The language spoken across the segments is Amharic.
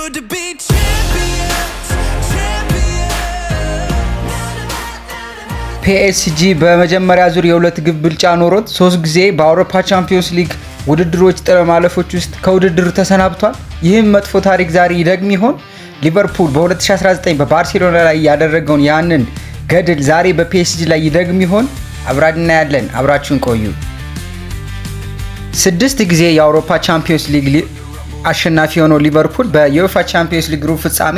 good to be champions, ፒኤስጂ በመጀመሪያ ዙር የሁለት ግብ ብልጫ ኖሮት 3 ጊዜ በአውሮፓ ቻምፒዮንስ ሊግ ውድድሮች ጥሎ ማለፎች ውስጥ ከውድድሩ ተሰናብቷል። ይህም መጥፎ ታሪክ ዛሬ ይደግም ይሆን? ሊቨርፑል በ2019 በባርሴሎና ላይ ያደረገውን ያንን ገድል ዛሬ በፒኤስጂ ላይ ይደግም ይሆን? አብራድና ያለን አብራችሁን ቆዩ። 6 ጊዜ የአውሮፓ ቻምፒዮንስ ሊግ አሸናፊ የሆነው ሊቨርፑል በዩኤፋ ቻምፒዮንስ ሊግ ሩብ ፍጻሜ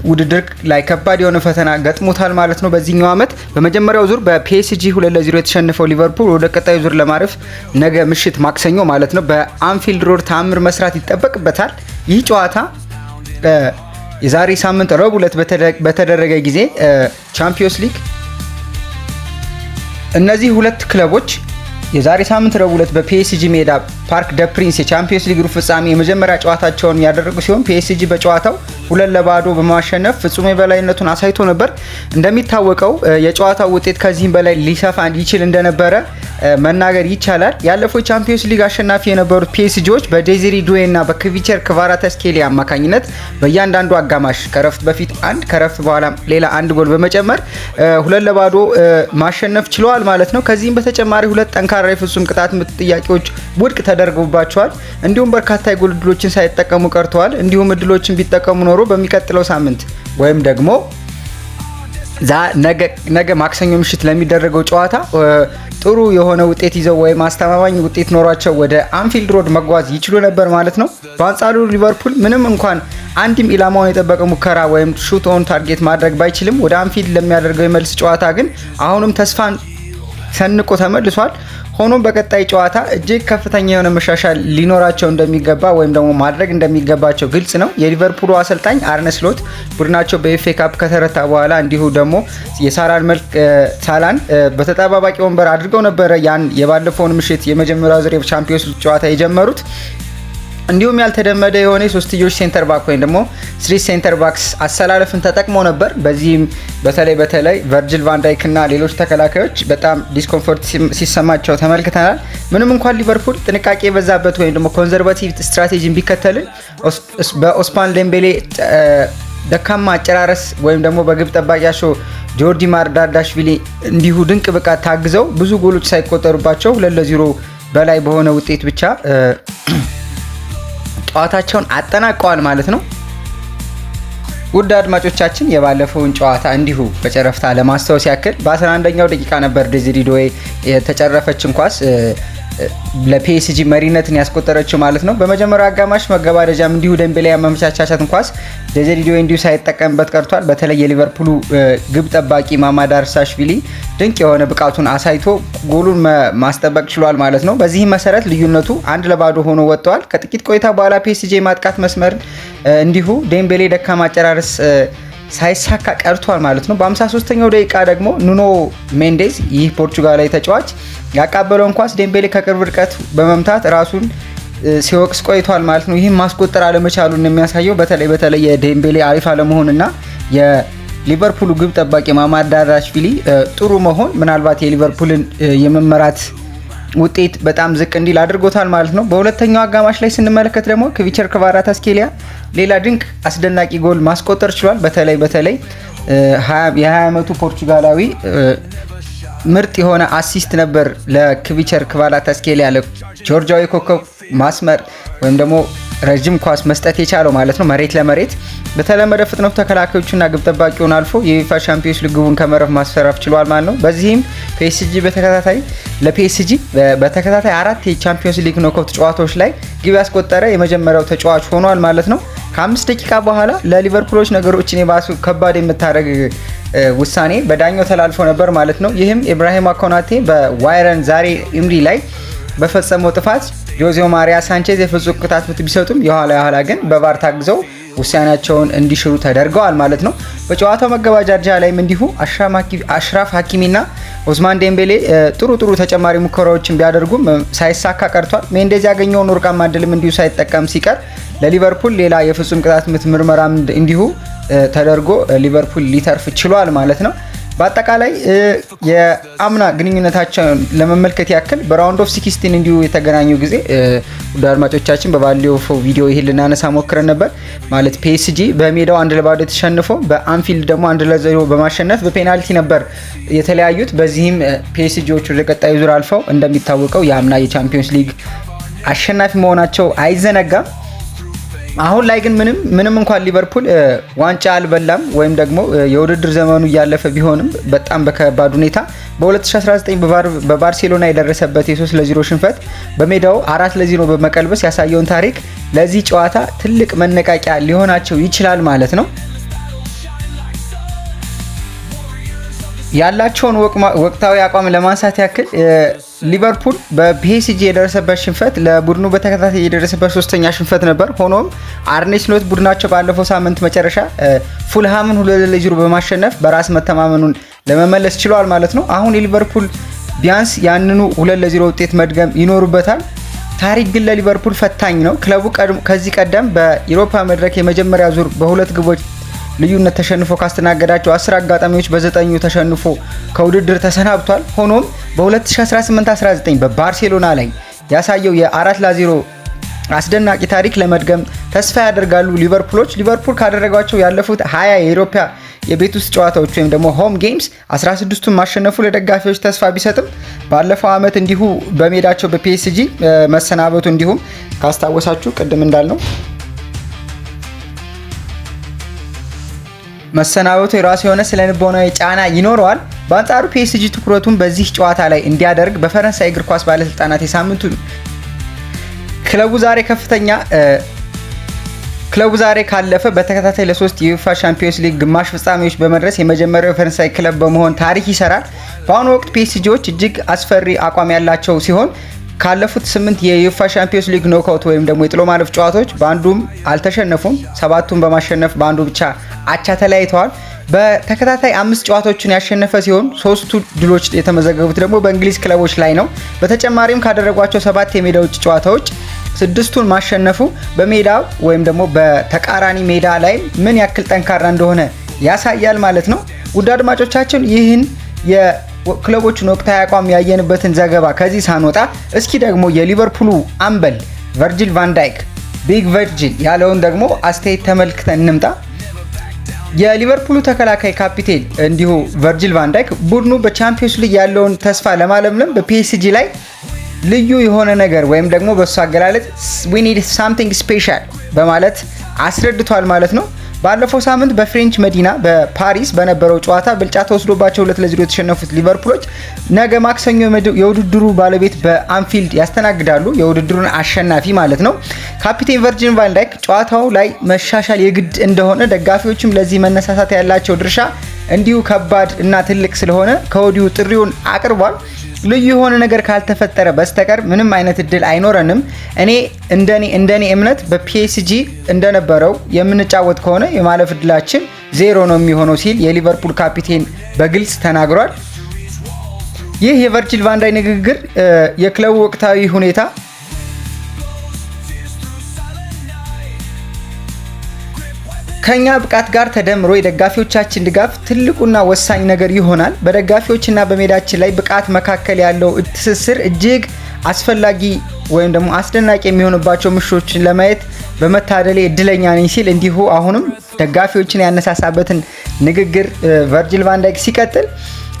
ውድድር ላይ ከባድ የሆነ ፈተና ገጥሞታል ማለት ነው። በዚህኛው ዓመት በመጀመሪያው ዙር በፒኤስጂ 2-0 የተሸነፈው ሊቨርፑል ወደ ቀጣዩ ዙር ለማረፍ ነገ ምሽት ማክሰኞ ማለት ነው በአንፊልድ ሮድ ተአምር መስራት ይጠበቅበታል። ይህ ጨዋታ የዛሬ ሳምንት ረቡዕ ዕለት በተደረገ ጊዜ ቻምፒዮንስ ሊግ እነዚህ ሁለት ክለቦች የዛሬ ሳምንት ረቡዕ ዕለት በፒኤስጂ ሜዳ ፓርክ ደ ፕሪንስ የቻምፒዮንስ ሊግ ሩብ ፍጻሜ የመጀመሪያ ጨዋታቸውን ያደረጉ ሲሆን ፒኤስጂ በጨዋታው 2-0 በማሸነፍ ፍጹም የበላይነቱን አሳይቶ ነበር። እንደሚታወቀው የጨዋታው ውጤት ከዚህም በላይ ሊሰፋ ይችል እንደነበረ መናገር ይቻላል። ያለፈው ቻምፒዮንስ ሊግ አሸናፊ የነበሩት ፒኤስጂዎች በዴዚሪ ዱዌ እና በክቪቸር ክቫራትስኬሊያ አማካኝነት በእያንዳንዱ አጋማሽ ከረፍት በፊት አንድ ከረፍት በኋላ ሌላ አንድ ጎል በመጨመር 2-0 ማሸነፍ ችለዋል ማለት ነው። ከዚህም በተጨማሪ ሁለት ጠንካራ የፍጹም ቅጣት ምት ጥያቄዎች ውድቅ ተደርገውባቸዋል። እንዲሁም በርካታ የጎል እድሎችን ሳይጠቀሙ ቀርተዋል። እንዲሁም እድሎችን ቢጠቀሙ ኖሮ በሚቀጥለው ሳምንት ወይም ደግሞ ነገ ማክሰኞ ምሽት ለሚደረገው ጨዋታ ጥሩ የሆነ ውጤት ይዘው ወይም አስተማማኝ ውጤት ኖሯቸው ወደ አንፊልድ ሮድ መጓዝ ይችሉ ነበር ማለት ነው። በአንጻሩ ሊቨርፑል ምንም እንኳን አንድም ኢላማውን የጠበቀ ሙከራ ወይም ሹት ኦን ታርጌት ማድረግ ባይችልም ወደ አንፊልድ ለሚያደርገው የመልስ ጨዋታ ግን አሁንም ተስፋን ሰንቆ ተመልሷል። ሆኖም በቀጣይ ጨዋታ እጅግ ከፍተኛ የሆነ መሻሻል ሊኖራቸው እንደሚገባ ወይም ደግሞ ማድረግ እንደሚገባቸው ግልጽ ነው። የሊቨርፑሉ አሰልጣኝ አርነ ስሎት ቡድናቸው በኤፍኤ ካፕ ከተረታ በኋላ እንዲሁ ደግሞ ሳላን በተጠባባቂ ወንበር አድርገው ነበረ ያን የባለፈውን ምሽት የመጀመሪያው ዙር የቻምፒዮንስ ሊግ ጨዋታ የጀመሩት። እንዲሁም ያልተደመደ የሆነ የሶስትዮሽ ሴንተር ባክ ወይም ደግሞ ስሪ ሴንተር ባክስ አሰላለፍን ተጠቅመው ነበር። በዚህም በተለይ ቨርጂል ቫን ዳይክ እና ሌሎች ተከላካዮች በጣም ዲስኮምፎርት ሲሰማቸው ተመልክተናል። ምንም እንኳን ሊቨርፑል ጥንቃቄ የበዛበት ወይም ደግሞ ኮንዘርቫቲቭ ስትራቴጂን ቢከተልን በኦስማን ዴምቤሌ ደካማ አጨራረስ ወይም ደግሞ በግብ ጠባቂያቸው ጆርዲ ማርዳዳሽቪሊ እንዲሁ ድንቅ ብቃት ታግዘው ብዙ ጎሎች ሳይቆጠሩባቸው 2-0 በላይ በሆነ ውጤት ብቻ ጨዋታቸውን አጠናቀዋል ማለት ነው። ውድ አድማጮቻችን የባለፈውን ጨዋታ እንዲሁ በጨረፍታ ለማስታወስ ያክል በ11ኛው ደቂቃ ነበር ዴዚሪ ዱዌ የተጨረፈችን ኳስ ለፒኤስጂ መሪነትን ያስቆጠረችው ማለት ነው። በመጀመሪያው አጋማሽ መገባደጃም እንዲሁ ደምቤሌ ያመቻቻትን ኳስ ዴዚሪ ዱዌ እንዲሁ ሳይጠቀምበት ቀርቷል። በተለይ የሊቨርፑሉ ግብ ጠባቂ ማማዳርሳሽቪሊ ድንቅ የሆነ ብቃቱን አሳይቶ ጎሉን ማስጠበቅ ችሏል ማለት ነው። በዚህም መሰረት ልዩነቱ 1-0 ሆኖ ወጥተዋል። ከጥቂት ቆይታ በኋላ ፒኤስጂ ማጥቃት መስመር እንዲሁ ዴምቤሌ ደካማ አጨራረስ ሳይሳካ ቀርቷል ማለት ነው። በ53ኛው ደቂቃ ደግሞ ኑኖ ሜንዴዝ ይህ ፖርቹጋላዊ ተጫዋች ያቃበለውን ኳስ ዴምቤሌ ከቅርብ ርቀት በመምታት ራሱን ሲወቅስ ቆይቷል ማለት ነው። ይህም ማስቆጠር አለመቻሉን የሚያሳየው በተለይ የዴምቤሌ አሪፍ አለመሆንና የሊቨርፑሉ ግብ ጠባቂ ማማዳራሽቪሊ ጥሩ መሆን ምናልባት የሊቨርፑልን የመመራት ውጤት በጣም ዝቅ እንዲል አድርጎታል ማለት ነው። በሁለተኛው አጋማሽ ላይ ስንመለከት ደግሞ ክቪቸር ክቫራትስኬሊያ ሌላ ድንቅ አስደናቂ ጎል ማስቆጠር ችሏል። በተለይ የ20 ዓመቱ ፖርቹጋላዊ ምርጥ የሆነ አሲስት ነበር ለክቪቸር ክቫራትስኬሊያ ለጆርጂያዊ ኮከብ ማስመር ወይም ደግሞ ረጅም ኳስ መስጠት የቻለው ማለት ነው መሬት ለመሬት በተለመደ ፍጥነቱ ተከላካዮቹና ግብ ጠባቂውን አልፎ የዩኤፋ ቻምፒዮንስ ሊግ ግቡን ከመረፍ ማስፈራፍ ችሏል ማለት ነው። በዚህም ፒኤስጂ በተከታታይ 4 የቻምፒዮንስ ሊግ ኖክአውት ጨዋታዎች ላይ ግብ ያስቆጠረ የመጀመሪያው ተጫዋች ሆኗል ማለት ነው። ከ5 ደቂቃ በኋላ ለሊቨርፑሎች ነገሮችን የባሱ ከባድ የምታደርግ ውሳኔ በዳኛው ተላልፎ ነበር ማለት ነው። ይህም ኢብራሂማ ኮናቴ በዋይረን ዛሬ ኢምሪ ላይ በፈጸመው ጥፋት ጆዜ ማሪያ ሳንቼዝ የፍጹም ቅጣት ምት ቢሰጡም የኋላ ግን በቫር ታግዘው ውሳኔያቸውን እንዲሽሩ ተደርገዋል ማለት ነው። በጨዋታው መገባደጃ ላይም እንዲሁ አሽራፍ ሀኪሚና ኦስማን ዴምቤሌ ጥሩ ተጨማሪ ሙከራዎችን ቢያደርጉም ሳይሳካ ቀርቷል። ሜንዴዝ ያገኘውን ወርቃማ ዕድልም እንዲሁ ሳይጠቀም ሲቀር ለሊቨርፑል ሌላ የፍጹም ቅጣት ምት ምርመራም እንዲሁ ተደርጎ ሊቨርፑል ሊተርፍ ችሏል ማለት ነው። በአጠቃላይ የአምና ግንኙነታቸውን ለመመልከት ያክል በራውንድ ኦፍ 16 እንዲሁ የተገናኙ ጊዜ ውድ አድማጮቻችን በባለፈው ቪዲዮ ይሄን ልናነሳ ሞክረን ነበር። ማለት ፒኤስጂ በሜዳው 1-0 ተሸንፎ በአንፊልድ ደግሞ 1-0 በማሸነፍ በፔናልቲ ነበር የተለያዩት። በዚህም ፒኤስጂዎቹ ወደ ቀጣዩ ዙር አልፈው እንደሚታወቀው የአምና የቻምፒዮንስ ሊግ አሸናፊ መሆናቸው አይዘነጋም። አሁን ላይ ግን ምንም እንኳን ሊቨርፑል ዋንጫ አልበላም ወይም ደግሞ የውድድር ዘመኑ እያለፈ ቢሆንም በጣም በከባድ ሁኔታ በ2019 በባርሴሎና የደረሰበት የ3-0 ሽንፈት በሜዳው 4-0 በመቀልበስ ያሳየውን ታሪክ ለዚህ ጨዋታ ትልቅ መነቃቂያ ሊሆናቸው ይችላል ማለት ነው። ያላቸውን ወቅታዊ አቋም ለማንሳት ያክል ሊቨርፑል በፒኤስጂ የደረሰበት ሽንፈት ለቡድኑ በተከታታይ የደረሰበት ሶስተኛ ሽንፈት ነበር። ሆኖም አርኔ ስሎት ቡድናቸው ባለፈው ሳምንት መጨረሻ ፉልሃምን 2-0 በማሸነፍ በራስ መተማመኑን ለመመለስ ችሏል ማለት ነው። አሁን የሊቨርፑል ቢያንስ ያንኑ 2-0 ውጤት መድገም ይኖሩበታል። ታሪክ ግን ለሊቨርፑል ፈታኝ ነው። ክለቡ ከዚህ ቀደም በዩሮፓ መድረክ የመጀመሪያ ዙር በሁለት ግቦች ልዩነት ተሸንፎ ካስተናገዳቸው 10 አጋጣሚዎች በ9ኙ ተሸንፎ ከውድድር ተሰናብቷል። ሆኖም በ2018-19 በባርሴሎና ላይ ያሳየው የ4-0 አስደናቂ ታሪክ ለመድገም ተስፋ ያደርጋሉ ሊቨርፑሎች። ሊቨርፑል ካደረጓቸው ያለፉት 20 የአውሮፓ የቤት ውስጥ ጨዋታዎች ወይም ደግሞ ሆም ጌምስ 16ቱን ማሸነፉ ለደጋፊዎች ተስፋ ቢሰጥም ባለፈው ዓመት እንዲሁ በሜዳቸው በፒኤስጂ መሰናበቱ እንዲሁም ካስታወሳችሁ ቅድም እንዳልነው መሰናበቱ የራሱ የሆነ ስለልቦናዊ ጫና ይኖረዋል። በአንጻሩ ፒኤስጂ ትኩረቱን በዚህ ጨዋታ ላይ እንዲያደርግ በፈረንሳይ እግር ኳስ ባለስልጣናት የሳምንቱ ክለቡ ዛሬ ካለፈ በተከታታይ ለ3 የዩኤፋ ቻምፒዮንስ ሊግ ግማሽ ፍጻሜዎች በመድረስ የመጀመሪያው የፈረንሳይ ክለብ በመሆን ታሪክ ይሰራል። በአሁኑ ወቅት ፒኤስጂዎች እጅግ አስፈሪ አቋም ያላቸው ሲሆን ካለፉት 8 የዩኤፋ ቻምፒዮንስ ሊግ ኖክአውት ወይም ደግሞ የጥሎ ማለፍ ጨዋታዎች በአንዱም አልተሸነፉም። 7ቱን በማሸነፍ በአንዱ ብቻ አቻ ተለያይተዋል። በተከታታይ 5 ጨዋታዎችን ያሸነፈ ሲሆን 3ቱ ድሎች የተመዘገቡት ደግሞ በእንግሊዝ ክለቦች ላይ ነው። በተጨማሪም ካደረጓቸው 7 የሜዳ ውጭ ጨዋታዎች 6ቱን ማሸነፉ በሜዳው ወይም ደግሞ በተቃራኒ ሜዳ ላይ ምን ያክል ጠንካራ እንደሆነ ያሳያል ማለት ነው። ውድ አድማጮቻችን ይህን የክለቦችን ወቅታዊ አቋም ያየንበትን ዘገባ ከዚህ ሳንወጣ እስኪ ደግሞ የሊቨርፑሉ አምበል ቨርጂል ቫን ዳይክ ቢግ ቨርጂል ያለውን ደግሞ አስተያየት ተመልክተን እንምጣ። የሊቨርፑሉ ተከላካይ ካፒቴን እንዲሁ ቨርጂል ቫን ዳይክ ቡድኑ በቻምፒዮንስ ሊግ ያለውን ተስፋ ለማለምለም በፒኤስጂ ላይ ልዩ የሆነ ነገር ወይም ደግሞ በሱ አገላለጽ we need something special በማለት አስረድቷል ማለት ነው። ባለፈው ሳምንት በፍሬንች መዲና በፓሪስ በነበረው ጨዋታ ብልጫ ተወስዶባቸው 2-0 የተሸነፉት ሊቨርፑሎች ነገ ማክሰኞ የውድድሩ ባለቤት በአንፊልድ ያስተናግዳሉ፣ የውድድሩን አሸናፊ ማለት ነው። ካፒቴን ቨርጂል ቫን ዳይክ ጨዋታው ላይ መሻሻል የግድ እንደሆነ ደጋፊዎችም ለዚህ መነሳሳት ያላቸው ድርሻ እንዲሁ ከባድ እና ትልቅ ስለሆነ ከወዲሁ ጥሪውን አቅርቧል። ልዩ የሆነ ነገር ካልተፈጠረ በስተቀር ምንም አይነት እድል አይኖረንም። እኔ እንደኔ እምነት በፒኤስጂ እንደነበረው የምንጫወት ከሆነ የማለፍ እድላችን 0 ነው የሚሆነው ሲል የሊቨርፑል ካፒቴን በግልጽ ተናግሯል። ይህ የቨርጂል ቫን ዳይክ ንግግር የክለቡ ወቅታዊ ሁኔታ ከኛ ብቃት ጋር ተደምሮ የደጋፊዎቻችን ድጋፍ ትልቁና ወሳኝ ነገር ይሆናል። በደጋፊዎችና በሜዳችን ላይ ብቃት መካከል ያለው ትስስር እጅግ አስፈላጊ ወይም ደግሞ አስደናቂ የሚሆንባቸው ምሽቶችን ለማየት በመታደሌ እድለኛ ነኝ ሲል እንዲሁ አሁንም ደጋፊዎችን ያነሳሳበትን ንግግር ቨርጂል ቫን ዳይክ ሲቀጥል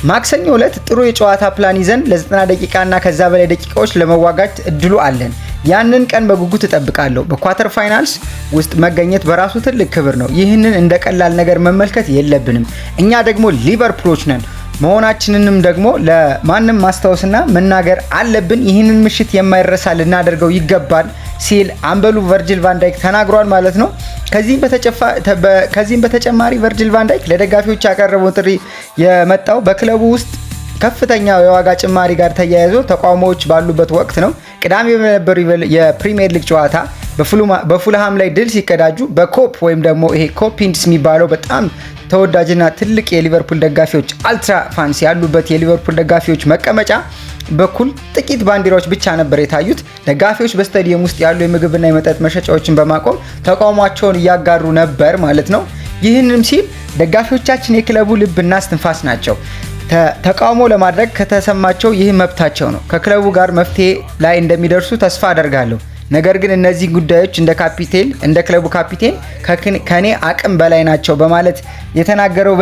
ማክሰኞ ዕለት ጥሩ የጨዋታ ፕላን ይዘን ለ90 ደቂቃና ከዛ በላይ ደቂቃዎች ለመዋጋት እድሉ አለን። ያንን ቀን በጉጉት እጠብቃለሁ። በኳርተር ፋይናልስ ውስጥ መገኘት በራሱ ትልቅ ክብር ነው። ይህንን እንደ ቀላል ነገር መመልከት የለብንም። እኛ ደግሞ ሊቨርፑሎች ነን መሆናችንንም ደግሞ ለማንም ማስታወስና መናገር አለብን። ይህንን ምሽት የማይረሳ ልናደርገው ይገባል ሲል አምበሉ ቨርጂል ቫን ዳይክ ተናግሯል ማለት ነው። ከዚህም በተጨማሪ ቨርጂል ቫን ዳይክ ለደጋፊዎች ያቀረበው ጥሪ የመጣው በክለቡ ውስጥ ከፍተኛ የዋጋ ጭማሪ ጋር ተያይዞ ተቃውሞዎች ባሉበት ወቅት ነው። ቅዳሜ በነበሩ የፕሪሚየር ሊግ ጨዋታ በፉልሃም ላይ ድል ሲቀዳጁ በኮፕ ወይም ደግሞ ይሄ ኮፒንድስ የሚባለው በጣም ተወዳጅና ትልቅ የሊቨርፑል ደጋፊዎች አልትራ ፋንስ ያሉበት የሊቨርፑል ደጋፊዎች መቀመጫ በኩል ጥቂት ባንዲራዎች ብቻ ነበር የታዩት። ደጋፊዎች በስታዲየም ውስጥ ያሉ የምግብና የመጠጥ መሸጫዎችን በማቆም ተቃውሟቸውን እያጋሩ ነበር ማለት ነው። ይህንም ሲል ደጋፊዎቻችን የክለቡ ልብና እስትንፋስ ናቸው። ተቃውሞ ለማድረግ ከተሰማቸው ይህ መብታቸው ነው። ከክለቡ ጋር መፍትሄ ላይ እንደሚደርሱ ተስፋ አደርጋለሁ። ነገር ግን እነዚህ ጉዳዮች እንደ ክለቡ ካፒቴን ከኔ አቅም በላይ ናቸው በማለት የተናገረው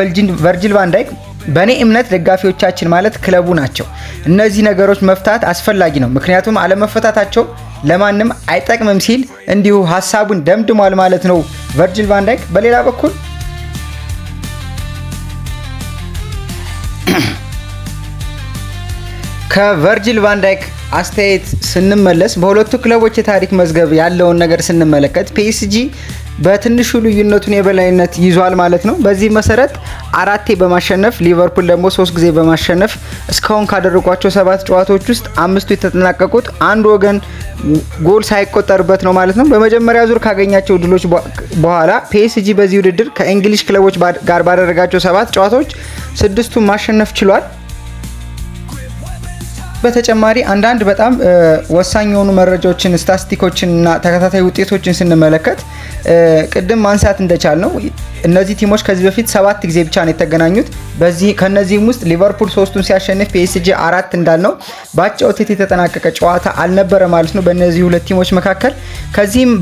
ቨርጂል ቫን ዳይክ በእኔ እምነት ደጋፊዎቻችን ማለት ክለቡ ናቸው። እነዚህ ነገሮች መፍታት አስፈላጊ ነው፣ ምክንያቱም አለመፈታታቸው ለማንም አይጠቅምም ሲል እንዲሁ ሀሳቡን ደምድሟል ማለት ነው ቨርጂል ቫን ዳይክ። በሌላ በኩል ከቨርጂል ቫን ዳይክ አስተያየት ስንመለስ በሁለቱ ክለቦች የታሪክ መዝገብ ያለውን ነገር ስንመለከት ፒኤስጂ በትንሹ ልዩነቱን የበላይነት ይዟል ማለት ነው። በዚህ መሰረት 4 በማሸነፍ ሊቨርፑል ደግሞ 3 ጊዜ በማሸነፍ እስካሁን ካደረጓቸው 7 ጨዋታዎች ውስጥ 5ቱ የተጠናቀቁት አንድ ወገን ጎል ሳይቆጠርበት ነው ማለት ነው። በመጀመሪያ ዙር ካገኛቸው ድሎች በኋላ ፒኤስጂ በዚህ ውድድር ከእንግሊዝ ክለቦች ጋር ባደረጋቸው 7 ጨዋታዎች 6ቱን ማሸነፍ ችሏል። በተጨማሪ አንዳንድ በጣም ወሳኝ የሆኑ መረጃዎችን፣ ስታቲስቲኮችን እና ተከታታይ ውጤቶችን ስንመለከት ቅድም ማንሳት እንደቻል ነው እነዚህ ቲሞች ከዚህ በፊት 7 ጊዜ ብቻ ነው የተገናኙት። ከነዚህም ውስጥ ሊቨርፑል 3ቱን ሲያሸንፍ ፒኤስጂ 4 እንዳልነው በአቻ ውጤት የተጠናቀቀ ጨዋታ አልነበረ ማለት ነው በእነዚህ ሁለት ቲሞች መካከል።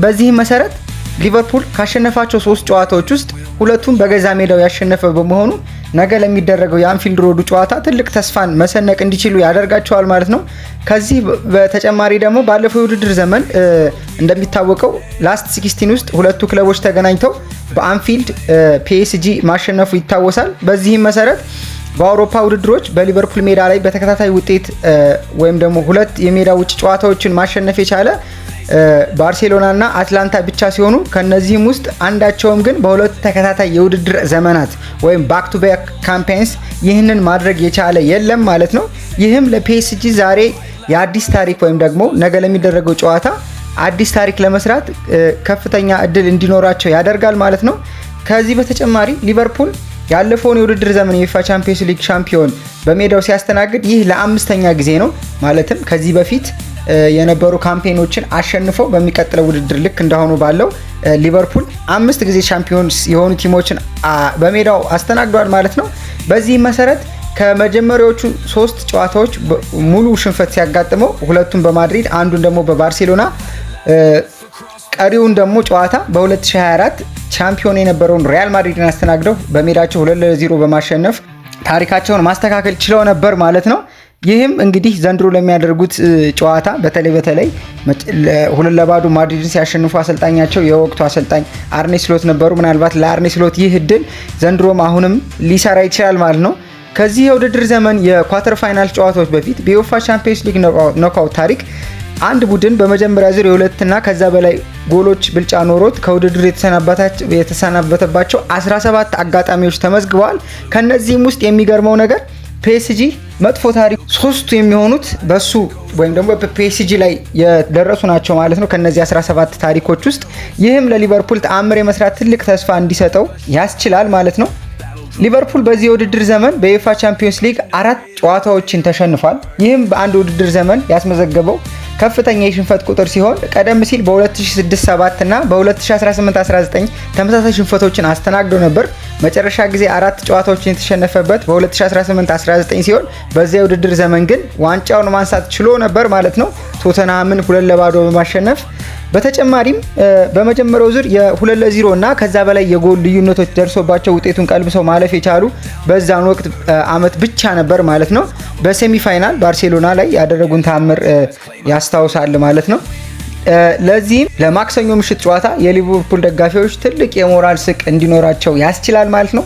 በዚህም መሰረት ሊቨርፑል ካሸነፋቸው 3 ጨዋታዎች ውስጥ 2ቱን በገዛ ሜዳው ያሸነፈ በመሆኑ ነገ ለሚደረገው የአንፊልድ ሮዱ ጨዋታ ትልቅ ተስፋን መሰነቅ እንዲችሉ ያደርጋቸዋል ማለት ነው። ከዚህ በተጨማሪ ደግሞ ባለፈው የውድድር ዘመን እንደሚታወቀው ላስት 16 ውስጥ ሁለቱ ክለቦች ተገናኝተው በአንፊልድ ፒኤስጂ ማሸነፉ ይታወሳል። በዚህም መሰረት በአውሮፓ ውድድሮች በሊቨርፑል ሜዳ ላይ በተከታታይ ውጤት ወይም ደግሞ 2 የሜዳ ውጭ ጨዋታዎችን ማሸነፍ የቻለ ባርሴሎና እና አትላንታ ብቻ ሲሆኑ ከነዚህም ውስጥ አንዳቸውም ግን በሁለት ተከታታይ የውድድር ዘመናት ወይም ባክ ቱ ባክ ካምፔንስ ይህንን ማድረግ የቻለ የለም ማለት ነው። ይህም ለፒኤስጂ ዛሬ የአዲስ ታሪክ ወይም ደግሞ ነገ ለሚደረገው ጨዋታ አዲስ ታሪክ ለመስራት ከፍተኛ እድል እንዲኖራቸው ያደርጋል ማለት ነው። ከዚህ በተጨማሪ ሊቨርፑል ያለፈውን የውድድር ዘመን የዩኤፋ ቻምፒየንስ ሊግ ሻምፒዮን በሜዳው ሲያስተናግድ ይህ ለ5ኛ ጊዜ ነው። ማለትም ከዚህ በፊት የነበሩ ካምፔኖችን አሸንፈው በሚቀጥለው ውድድር ልክ እንደሆኑ ባለው ሊቨርፑል 5 ጊዜ ሻምፒዮንስ የሆኑ ቲሞችን በሜዳው አስተናግዷል ማለት ነው። በዚህ መሰረት ከመጀመሪያዎቹ 3 ጨዋታዎች ሙሉ ሽንፈት ሲያጋጥመው 2ቱን በማድሪድ አንዱን ደግሞ በባርሴሎና ቀሪውን ደግሞ ጨዋታ በ2024 ቻምፒዮን የነበረውን ሪያል ማድሪድን አስተናግደው በሜዳቸው 2-0 በማሸነፍ ታሪካቸውን ማስተካከል ችለው ነበር ማለት ነው። ይህም እንግዲህ ዘንድሮ ለሚያደርጉት ጨዋታ በተለይ 2-0 ማድሪድን ሲያሸንፉ አሰልጣኛቸው የወቅቱ አሰልጣኝ አርኔ ስሎት ነበሩ። ምናልባት ለአርኔ ስሎት ይህ እድል ዘንድሮም አሁንም ሊሰራ ይችላል ማለት ነው። ከዚህ የውድድር ዘመን የኳርተር ፋይናል ጨዋታዎች በፊት በዩኤፋ ቻምፒየንስ ሊግ ኖካውት ታሪክ አንድ ቡድን በመጀመሪያ ዙር የሁለትና ከዛ በላይ ጎሎች ብልጫ ኖሮት ከውድድር የተሰናበተባቸው 17 አጋጣሚዎች ተመዝግበዋል። ከነዚህም ውስጥ የሚገርመው ነገር ፒኤስጂ መጥፎ ታሪክ 3ቱ የሚሆኑት በሱ ወይም ደግሞ በፒኤስጂ ላይ የደረሱ ናቸው ማለት ነው ከነዚህ 17 ታሪኮች ውስጥ። ይህም ለሊቨርፑል ተአምር የመስራት ትልቅ ተስፋ እንዲሰጠው ያስችላል ማለት ነው። ሊቨርፑል በዚህ የውድድር ዘመን በዩኤፋ ቻምፒየንስ ሊግ 4 ጨዋታዎችን ተሸንፏል። ይህም በአንድ ውድድር ዘመን ያስመዘገበው ከፍተኛ የሽንፈት ቁጥር ሲሆን ቀደም ሲል በ2006-7 እና በ2018-19 ተመሳሳይ ሽንፈቶችን አስተናግዶ ነበር። መጨረሻ ጊዜ 4 ጨዋታዎችን የተሸነፈበት በ2018-19 ሲሆን በዚያ የውድድር ዘመን ግን ዋንጫውን ማንሳት ችሎ ነበር ማለት ነው ቶተንሃምን 2-0 በማሸነፍ። በተጨማሪም በመጀመሪያው ዙር የ2-0 እና ከዛ በላይ የጎል ልዩነቶች ደርሶባቸው ውጤቱን ቀልብሰው ማለፍ የቻሉ በዛን ወቅት አመት ብቻ ነበር ማለት ነው። በሴሚፋይናል ባርሴሎና ላይ ያደረጉን ተአምር ያስታውሳል ማለት ነው። ለዚህም ለማክሰኞ ምሽት ጨዋታ የሊቨርፑል ደጋፊዎች ትልቅ የሞራል ስቅ እንዲኖራቸው ያስችላል ማለት ነው።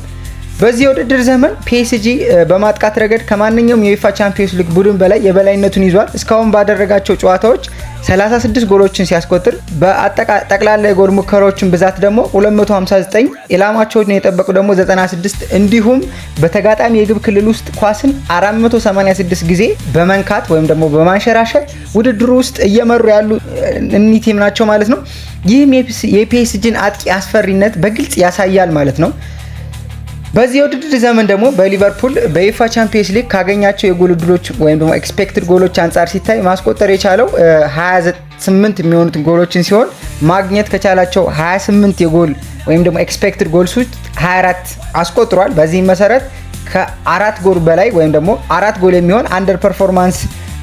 በዚህ የውድድር ዘመን ፒኤስጂ በማጥቃት ረገድ ከማንኛውም የዩኤፋ ቻምፒየንስ ሊግ ቡድን በላይ የበላይነቱን ይዟል። እስካሁን ባደረጋቸው ጨዋታዎች 36 ጎሎችን ሲያስቆጥር በጠቅላላ የጎል ሙከራዎችን ብዛት ደግሞ 259፣ ኢላማቸውን የጠበቁ ደግሞ 96 እንዲሁም በተጋጣሚ የግብ ክልል ውስጥ ኳስን 486 ጊዜ በመንካት ወይም ደግሞ በማንሸራሸር ውድድሩ ውስጥ እየመሩ ያሉ እኒህ ቲም ናቸው ማለት ነው። ይህም የፒኤስጂን አጥቂ አስፈሪነት በግልጽ ያሳያል ማለት ነው። በዚህ የውድድር ዘመን ደግሞ በሊቨርፑል በዩኤፋ ቻምፒየንስ ሊግ ካገኛቸው የጎል ዕድሎች ወይም ደግሞ ኤክስፔክትድ ጎሎች አንጻር ሲታይ ማስቆጠር የቻለው 8 የሚሆኑትን ጎሎችን ሲሆን ማግኘት ከቻላቸው 28 የጎል ወይም ደግሞ ኤክስፔክትድ ጎልስ ውስጥ 24 አስቆጥሯል። በዚህ መሰረት ከ4 ጎል በላይ ወይም ደግሞ 4 ጎል የሚሆን አንደር ፐርፎርማንስ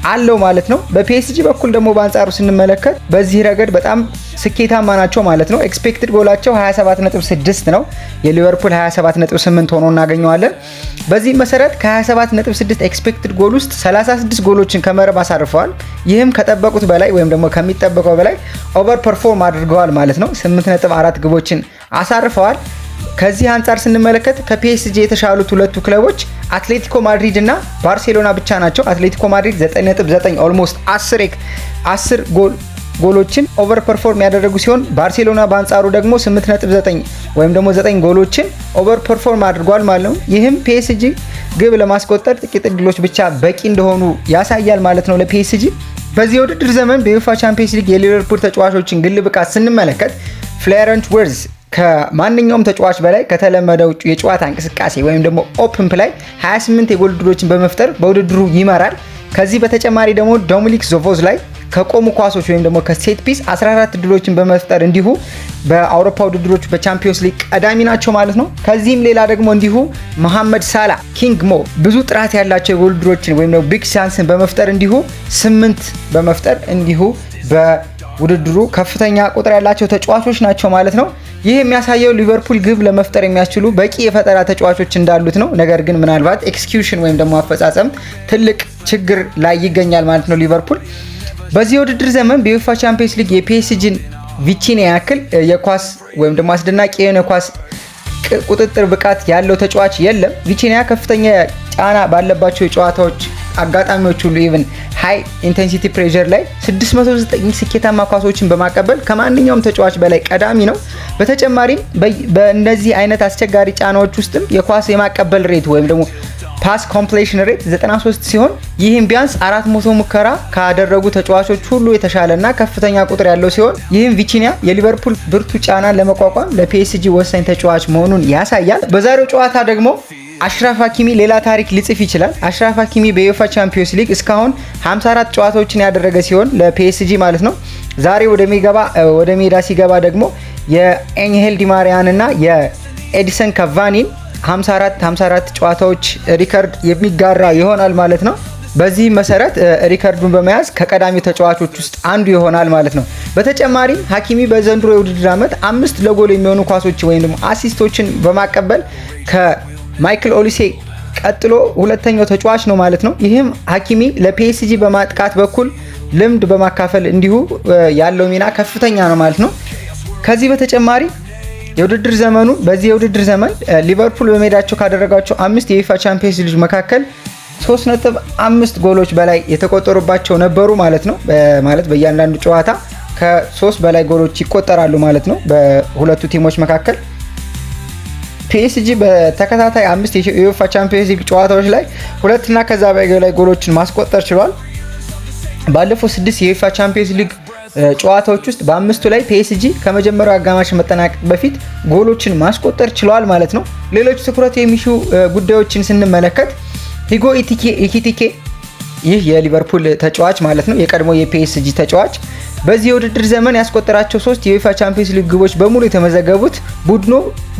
አለው ማለት ነው። በፒኤስጂ በኩል ደግሞ በአንጻሩ ስንመለከት በዚህ ረገድ በጣም ስኬታማ ናቸው ማለት ነው። ኤክስፔክትድ ጎላቸው 27.6 ነው። የሊቨርፑል 27.8 ሆኖ እናገኘዋለን። በዚህ መሰረት ከ27.6 ኤክስፔክትድ ጎል ውስጥ 36 ጎሎችን ከመረብ አሳርፈዋል። ይህም ከጠበቁት በላይ ወይም ደግሞ ከሚጠበቀው በላይ ኦቨር ፐርፎርም አድርገዋል ማለት ነው። 8.4 ግቦችን አሳርፈዋል። ከዚህ አንጻር ስንመለከት ከፒኤስጂ የተሻሉት ሁለቱ ክለቦች አትሌቲኮ ማድሪድ እና ባርሴሎና ብቻ ናቸው። አትሌቲኮ ማድሪድ 9.9 ኦልሞስት 10 ጎሎችን ኦቨር ፐርፎርም ያደረጉ ሲሆን ባርሴሎና በአንጻሩ ደግሞ 8.9 ወይም ደግሞ 9 ጎሎችን ኦቨር ፐርፎርም አድርጓል ማለት ነው። ይህም ፒኤስጂ ግብ ለማስቆጠር ጥቂት እድሎች ብቻ በቂ እንደሆኑ ያሳያል ማለት ነው ለፒኤስጂ። በዚህ የውድድር ዘመን በዩኤፋ ቻምፒየንስ ሊግ የሊቨርፑል ተጫዋቾችን ግል ብቃት ስንመለከት ፍሎረንት ዊርትዝ ከማንኛውም ተጫዋች በላይ ከተለመደው የጨዋታ እንቅስቃሴ ወይም ደግሞ ኦፕን ፕላይ 28 የጎል ዕድሎችን በመፍጠር በውድድሩ ይመራል። ከዚህ በተጨማሪ ደግሞ ዶሚኒክ ዞቦዝላይ ከቆሙ ኳሶች ወይም ደግሞ ከሴት ፒስ 14 ዕድሎችን በመፍጠር እንዲሁ በአውሮፓ ውድድሮች በቻምፒዮንስ ሊግ ቀዳሚ ናቸው ማለት ነው። ከዚህም ሌላ ደግሞ እንዲሁ መሐመድ ሳላ፣ ኪንግ ሞ ብዙ ጥራት ያላቸው የጎል ዕድሎችን ወይም ደግሞ ቢግ ቻንስን በመፍጠር እንዲሁ 8 በመፍጠር እንዲሁ በውድድሩ ከፍተኛ ቁጥር ያላቸው ተጫዋቾች ናቸው ማለት ነው። ይህ የሚያሳየው ሊቨርፑል ግብ ለመፍጠር የሚያስችሉ በቂ የፈጠራ ተጫዋቾች እንዳሉት ነው። ነገር ግን ምናልባት ኤክስኪዩሽን ወይም ደግሞ አፈጻጸም ትልቅ ችግር ላይ ይገኛል ማለት ነው ሊቨርፑል። በዚህ የውድድር ዘመን በዩኤፋ ቻምፒየንስ ሊግ የፒኤስጂን ቪቺኒያ ያክል የኳስ ወይም ደግሞ አስደናቂ የሆነ ኳስ ቁጥጥር ብቃት ያለው ተጫዋች የለም። ቪቺኒያ ከፍተኛ ጫና ባለባቸው የጨዋታዎች አጋጣሚዎች ሁሉ ኢቭን ሃይ ኢንቴንሲቲ ፕሬሸር ላይ 609 ስኬታማ ኳሶችን በማቀበል ከማንኛውም ተጫዋች በላይ ቀዳሚ ነው። በተጨማሪም በእነዚህ አይነት አስቸጋሪ ጫናዎች ውስጥም የኳስ የማቀበል ሬት ወይም ደግሞ ፓስ ኮምፕሌሽን ሬት 93 ሲሆን ይህም ቢያንስ 400 ሙከራ ካደረጉ ተጫዋቾች ሁሉ የተሻለና ከፍተኛ ቁጥር ያለው ሲሆን ይህም ቪቺኒያ የሊቨርፑል ብርቱ ጫናን ለመቋቋም ለፒኤስጂ ወሳኝ ተጫዋች መሆኑን ያሳያል። በዛሬው ጨዋታ ደግሞ አሽራፍ ሀኪሚ ሌላ ታሪክ ሊጽፍ ይችላል። አሽራፍ ሀኪሚ በዩኤፋ ቻምፒዮንስ ሊግ እስካሁን 54 ጨዋታዎችን ያደረገ ሲሆን ለፒኤስጂ ማለት ነው። ዛሬ ወደ ሜዳ ሲገባ ደግሞ የኤንሄል ዲማሪያን እና የኤዲሰን ካቫኒን 54 ጨዋታዎች ሪከርድ የሚጋራ ይሆናል ማለት ነው። በዚህ መሰረት ሪከርዱን በመያዝ ከቀዳሚ ተጫዋቾች ውስጥ አንዱ ይሆናል ማለት ነው። በተጨማሪም ሀኪሚ በዘንድሮ የውድድር ዓመት 5 ለጎል የሚሆኑ ኳሶች ወይም ደግሞ አሲስቶችን በማቀበል ከማይክል ኦሊሴ ቀጥሎ ሁለተኛው ተጫዋች ነው ማለት ነው። ይህም ሀኪሚ ለፒኤስጂ በማጥቃት በኩል ልምድ በማካፈል እንዲሁ ያለው ሚና ከፍተኛ ነው ማለት ነው። ከዚህ በተጨማሪ በዚህ የውድድር ዘመን ሊቨርፑል በሜዳቸው ካደረጋቸው 5 የዩኤፋ ቻምፒየንስ ሊግ መካከል 3.5 ጎሎች በላይ የተቆጠሩባቸው ነበሩ ማለት ነው። ማለት በእያንዳንዱ ጨዋታ ከ3 በላይ ጎሎች ይቆጠራሉ ማለት ነው በሁለቱ ቲሞች መካከል። ፒኤስጂ በተከታታይ 5 የዩኤፋ ቻምፒየንስ ሊግ ጨዋታዎች ላይ 2 እና ከዛ በላይ ጎሎችን ማስቆጠር ችሏል። ባለፈው 6 የዩኤፋ ቻምፒየንስ ሊግ ጨዋታዎች ውስጥ በአምስቱ ላይ ፒኤስጂ ከመጀመሪያው አጋማሽ መጠናቀቅ በፊት ጎሎችን ማስቆጠር ችሏል ማለት ነው። ሌሎች ትኩረት የሚሹ ጉዳዮችን ስንመለከት ሂጎ ኢኪቲኬ ይህ የሊቨርፑል ተጫዋች ማለት ነው የቀድሞ የፒኤስጂ ተጫዋች በዚህ የውድድር ዘመን ያስቆጠራቸው 3 የዩኤፋ ቻምፒየንስ ሊግ ግቦች በሙሉ የተመዘገቡት ቡድኑ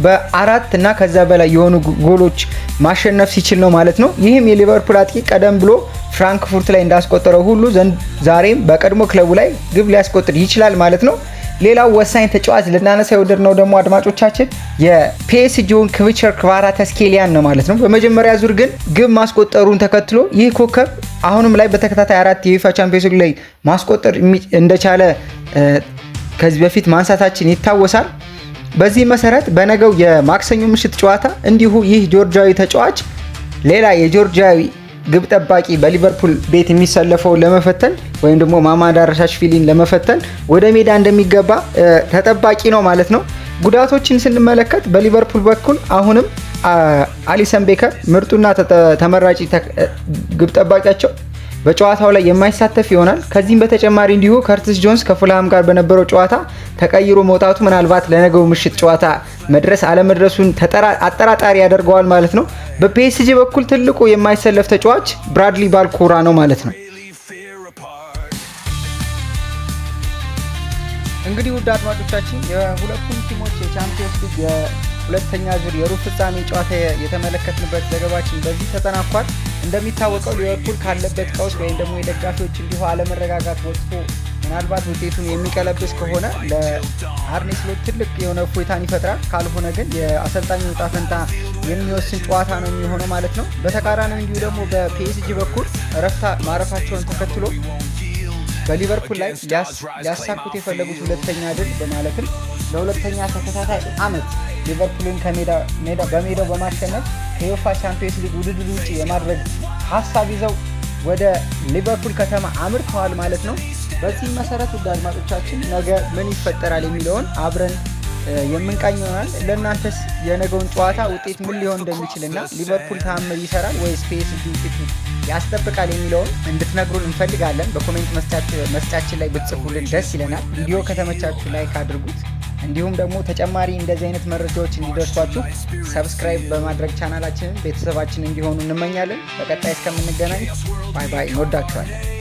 በ4 እና ከዛ በላይ የሆኑ ጎሎች ማሸነፍ ሲችል ነው ማለት ነው። ይህም የሊቨርፑል አጥቂ ቀደም ብሎ ፍራንክፉርት ላይ እንዳስቆጠረው ሁሉ ዛሬም በቀድሞ ክለቡ ላይ ግብ ሊያስቆጥር ይችላል ማለት ነው። ሌላው ወሳኝ ተጫዋች ልናነሳ የወደድነው ደግሞ አድማጮቻችን የፒኤስጂውን ክቪቸር ክቫራትስኬሊያን ነው ማለት ነው። በመጀመሪያ ዙር ግን ግብ ማስቆጠሩን ተከትሎ ይህ ኮከብ አሁንም ላይ በተከታታይ 4 የዩኤፋ ቻምፒየንስ ሊግ ላይ ማስቆጠር እንደቻለ ከዚህ በፊት ማንሳታችን ይታወሳል። በዚህ መሰረት በነገው የማክሰኞ ምሽት ጨዋታ እንዲሁ ይህ ጆርጂያዊ ተጫዋች ሌላ የጆርጂያዊ ግብ ጠባቂ በሊቨርፑል ቤት የሚሰለፈው ለመፈተን ወይም ደግሞ ማማድ አሻራዊን ለመፈተን ወደ ሜዳ እንደሚገባ ተጠባቂ ነው ማለት ነው። ጉዳቶችን ስንመለከት በሊቨርፑል በኩል አሁንም አሊሰን ቤከር ምርጡና ተመራጭ ግብ ጠባቂያቸው በጨዋታው ላይ የማይሳተፍ ይሆናል። ከዚህም በተጨማሪ እንዲሁ ከርቲስ ጆንስ ከፉልሃም ጋር በነበረው ጨዋታ ተቀይሮ መውጣቱ ምናልባት ለነገው ምሽት ጨዋታ መድረስ አለመድረሱን አጠራጣሪ ያደርገዋል ማለት ነው። በፒኤስጂ በኩል ትልቁ የማይሰለፍ ተጫዋች ብራድሊ ባርኮላ ነው ማለት ነው። እንግዲህ ውድ አድማጮቻችን የሁለቱም ቲሞች የቻምፒየንስ ሊግ የሁለተኛ ዙር የሩብ ፍጻሜ ጨዋታ የተመለከትንበት ዘገባችን በዚህ ተጠናቋል። እንደሚታወቀው ሊቨርፑል ካለበት ቀውስ ወይም ደግሞ የደጋፊዎች እንዲሁ አለመረጋጋት ወጥቶ ምናልባት ውጤቱን የሚቀለብስ ከሆነ ለአርኔ ስሎት ትልቅ የሆነ እፎይታን ይፈጥራል። ካልሆነ ግን የአሰልጣኙ ዕጣ ፈንታ የሚወስን ጨዋታ ነው የሚሆነው ማለት ነው። በተቃራኒው እንዲሁ ደግሞ በፒኤስጂ በኩል እረፍት ማረፋቸውን ተከትሎ በሊቨርፑል ላይ ሊያሳኩት የፈለጉት ሁለተኛ ድል በማለትም ለሁለተኛ ተከታታይ ዓመት ሊቨርፑልን በሜዳው በማሸነፍ ከዩኤፋ ቻምፒየንስ ሊግ ውድድር ውጪ የማድረግ ሀሳብ ይዘው ወደ ሊቨርፑል ከተማ አምርተዋል ማለት ነው። በዚህ መሰረት ውድ አድማጮቻችን ነገ ምን ይፈጠራል የሚለውን አብረን የምንቃኝ ይሆናል። ለእናንተስ የነገውን ጨዋታ ውጤት ምን ሊሆን እንደሚችልና ሊቨርፑል ተአምር ይሰራል ወይስ ፒኤስጂ ውጤቱን ያስጠብቃል የሚለውን እንድትነግሩን እንፈልጋለን። በኮሜንት መስጫችን ላይ ብትጽፉልን ደስ ይለናል። ቪዲዮ ከተመቻችሁ ላይክ አድርጉት። እንዲሁም ደግሞ ተጨማሪ እንደዚህ አይነት መረጃዎች እንዲደርሷችሁ ሰብስክራይብ በማድረግ ቻናላችንን ቤተሰባችን እንዲሆኑ እንመኛለን። በቀጣይ እስከምንገናኝ ባይ ባይ። እንወዳችኋለን።